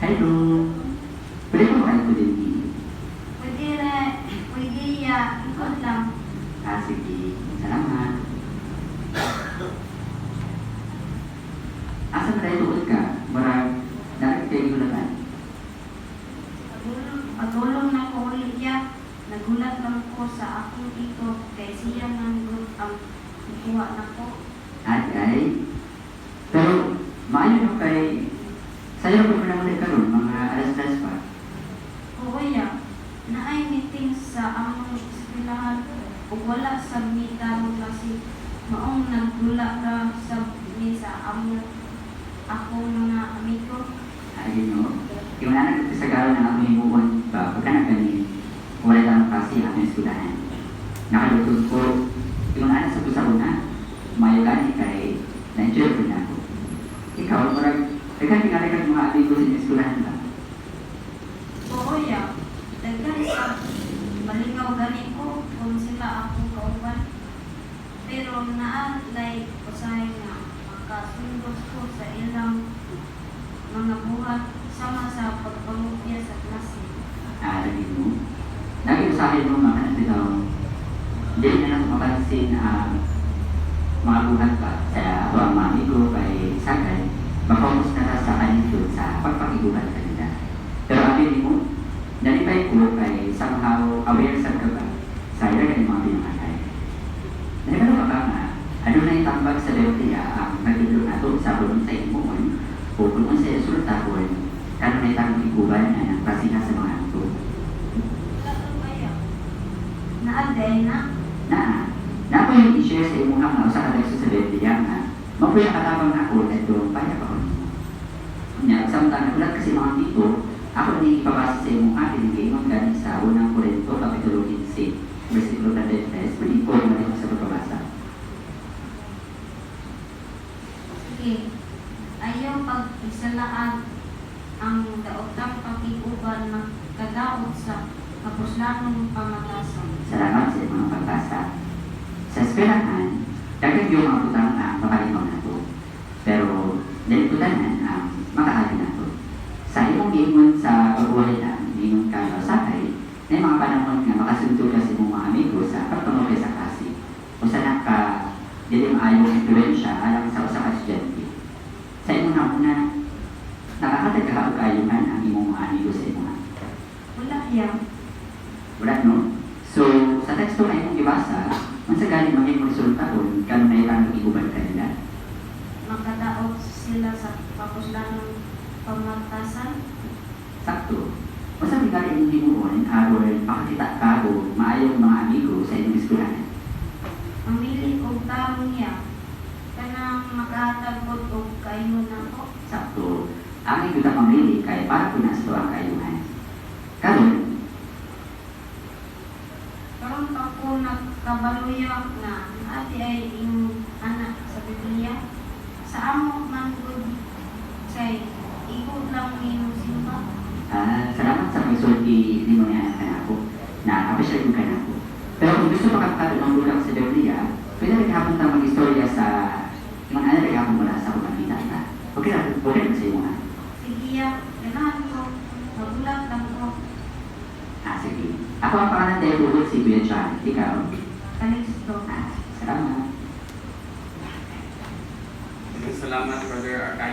Hello. Pwede ko kayo po din. Pwede ikot lang. Sige. Salamat. Asa na tayo tuod ka? Marag, nakikita yung gulakan. Pagulong na ko ulit ya. Nagulat lang ko sa akong ikot kay siya nang ang kuha na ko. Ay. Pero, maayo na kay... Sa'yo ko na muna karon mga alas-alas pa. Oo ya. Naay meeting sa among eskwelahan ug wala sa mitaro kasi maong naggula ra sa sa among akong mga amigo. Ayun no. Yung nanak sa garo na ako himuon ba, pagka na gani, wala lang kasi ang eskwelahan. Nakalutos ko, yung anak sa pusaruna, mayo gani kay na-enjoy ko na ako. Ikaw, marag, tingala mga amigo sa eskwelahan ba? Oo ya. Daghan sa malingaw gani ko kung sila akong kauban. Pero naalay usahay nga makasundos ko sa ilang mga buhat sama sa pagpamupya sa klase. Lagi mo. Nag-usahin mo mga anak nito. Hindi na lang mapansin mga buhat pa sa ako ang mga amigo kay Sagay. Mapokus na sa kanito sa pagpakiguhan kanila. Pero abin mo, nalipay ko kay somehow aware sa ka ba sa ilan ng mga pinakatay. Nalipalo ka ba nga, ano na itambag sa Biblia ang nagdudulong nato sa bulong sa imuon o kung sa resulta ko kano na itang iguban na ng pasiha sa mga ito. Lato kaya? Naalday na? Na po yung i-share sa imuhang na sa kadagso sa Biblia nga mapuya katabang ako at doon paya pa ko nito. Samtang nagulat kasi mga dito, ako hindi ipabasa sa imong akin ng imong galing sa unang Korinto, Kapitulo 15, versikulo 33, pwede ko naman sa pagbabasa. Sige. Ayaw pag-isalaan ang daotang pakiguban magkadaot sa kapuslanong pamatasan. Salamat sa mga pagbasa. Sa eskwelahan, dagat yung mga putang ang makalimaw na to. Pero, daliputanan ang makakali na to. Sa imong giingon sa pagbuhay na, giingon ka sa sakay, na yung mga panahon nga makasunto ka sa mga amigo sa pagpamukay sa klase. O sa naka, dilim ayong influensya alang sa usa ka estudyante. Sa imong namuna, nakakatagahag kayuhan ang imong mga amigo sa imong. Wala yan. Wala no? So, sa teksto na imong gibasa, unsa galing maging resulta kung kano na ilang iguban kanila? Magkadaot sila sa kapuslanong pamatasan. Sakto. Basta tinggal yung himuon, aron makakita ka o maayong mga amigo sa inyong eskwelahan. Mamili og tarong niya. Kanang makatagod og kayo na ko. Sakto. Ang ito na mamili kay para po na sa ang kayuhan. Karon, Karon pa ko nagkabaluya na ati ay iyong anak sa Biblia. Sa amo man gud say ikot lang iyong simba. salamat sa pagsulti ni mga anak na ako. Na-appreciate mo ka na ako. Pero kung gusto pa kakatato ng lulang sa Biblia, pwede rin hapon tayo mag-istorya sa mga anak rin hapon mula sa kumapita na. Okay na sa iyo nga. Sige ya, ganahan ko. Magulat lang ko. Sige. Ako ang pangalan tayo bulot si Kuya John. Ikaw? Kalisto. Salamat. Salamat, Brother Arcayo.